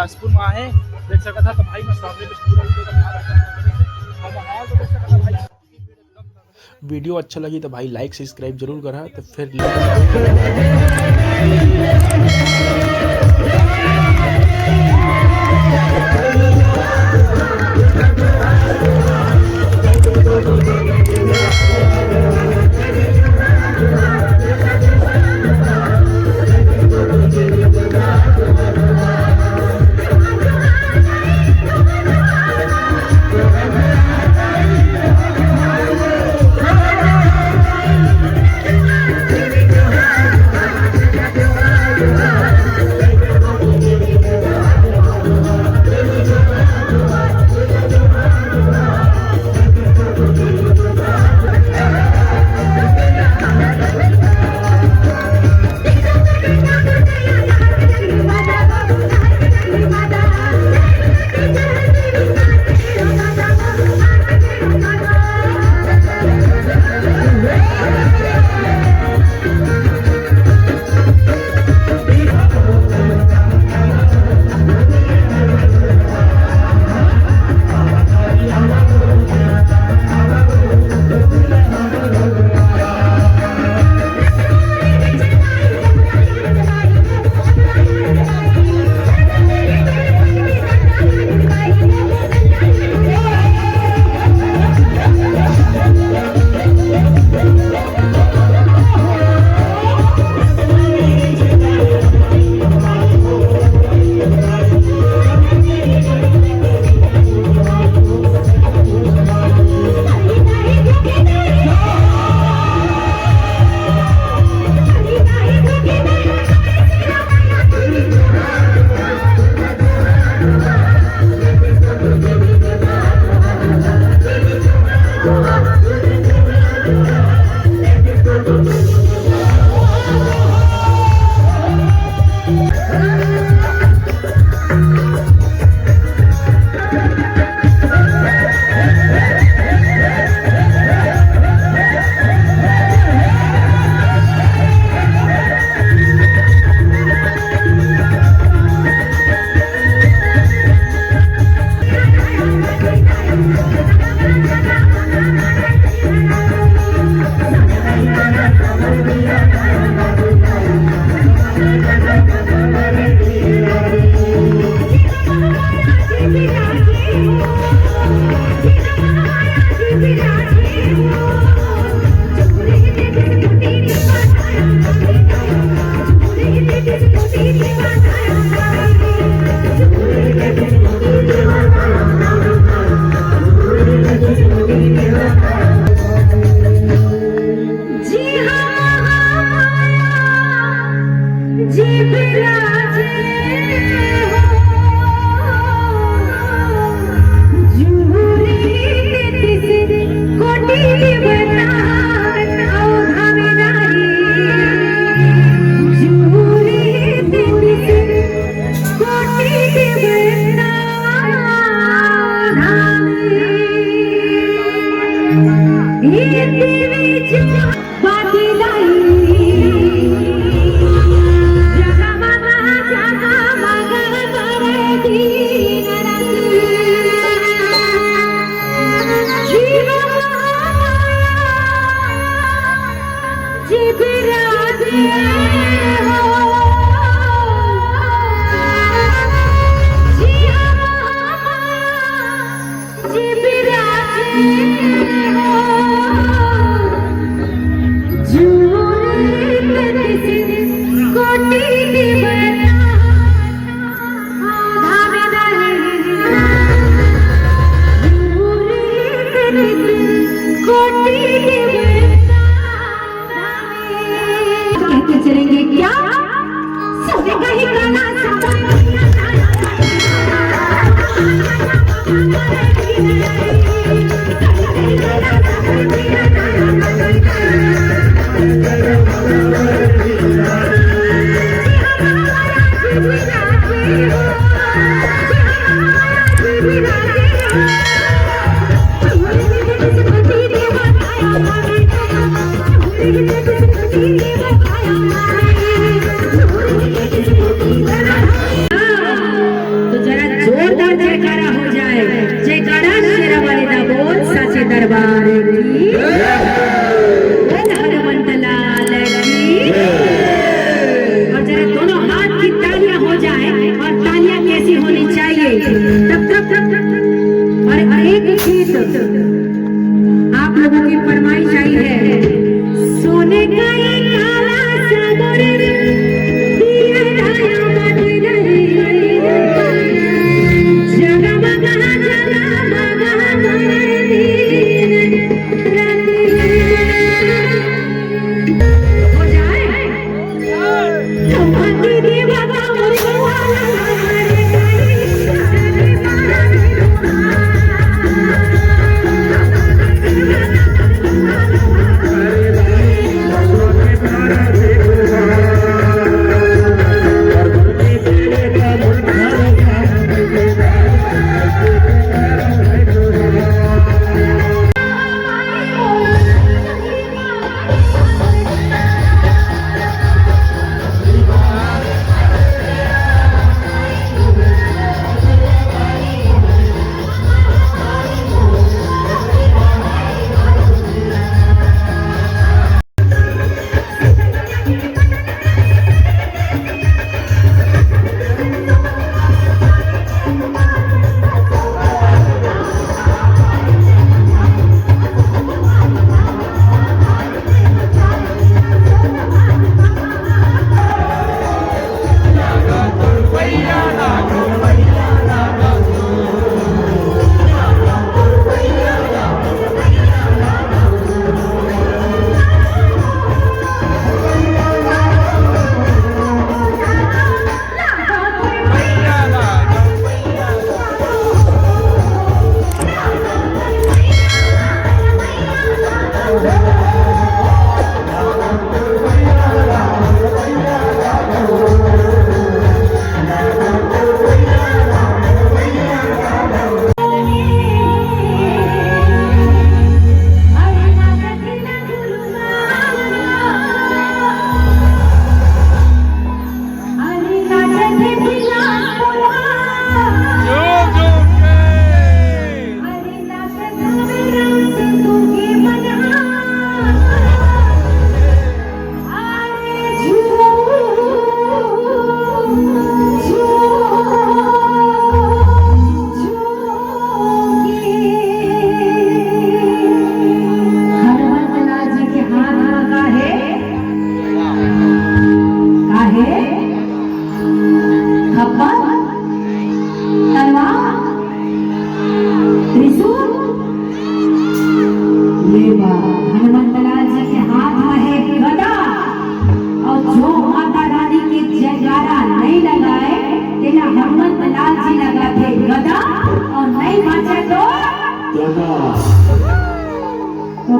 बिलासपुर में आए देख सकता था। तो भाई मैं सामने पूरा वीडियो अच्छा लगी तो भाई लाइक सब्सक्राइब जरूर करा। तो फिर चलेंगे क्या सोने का ही गाना गदा और नहीं बाजे तो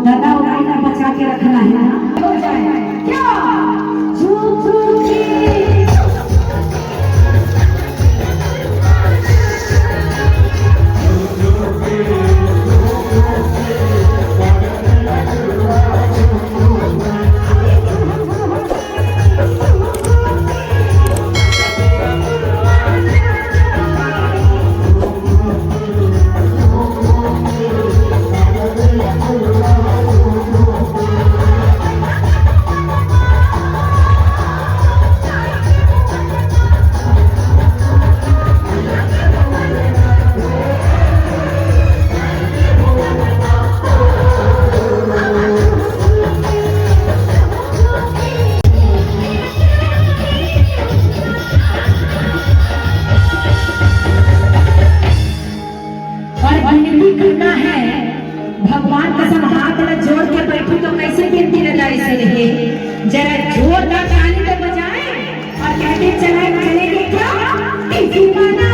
गदा उड़ाई बचा के रखना है ना। हो जाए क्या करना है। भगवान कसम हाथ में जोड़ के बैठू तो कैसे गिनती लगाई से रहे। जरा जोरदार ताली तो बजाए और कहते चलेंगे क्या किसी गाना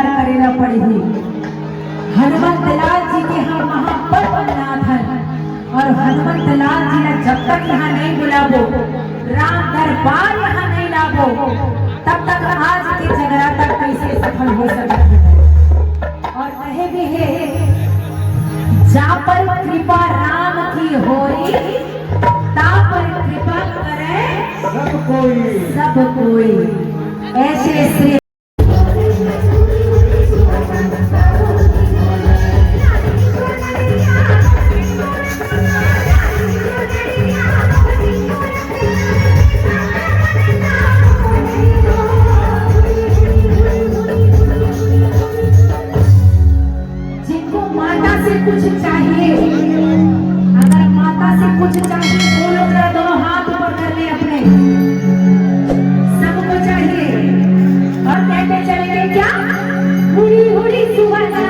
करेला पड़ी। हनुमत लाल जी के हम महापरनाथ हैं और हनुमत लाल जी ने जब तक यहाँ नहीं बुलावो, राम दरबार यहाँ नहीं लावो, तब तक आज के जगराता कैसे सफल हो सकता है। और कहे भी है जा पर कृपा राम की होई, ता पर कृपा करे सब कोई। ऐसे श्री कुछ चाहिए, अगर माता से कुछ चाहिए वो लोग दोनों हाथ ऊपर कर ले अपने, सबको चाहिए। और कहते चलेंगे क्या, हुड़ी हुड़ी सुहाना।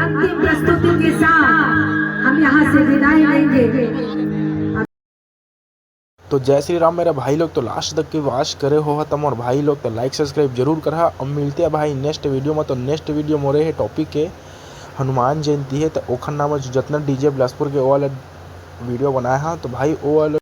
अंतिम प्रस्तुति के साथ हम यहाँ से विदाई लेंगे। तो जय श्री राम मेरे भाई लोग। तो लास्ट तक की वाच करे हो तम और भाई लोग तो लाइक सब्सक्राइब जरूर करा। अब मिलते हैं भाई नेक्स्ट वीडियो में। तो नेक्स्ट वीडियो मोरे है टॉपिक के हनुमान जयंती है, तो ओखर नाम जितना डीजे बिलासपुर के वो वाला वीडियो बनाया है। तो भाई वो वाला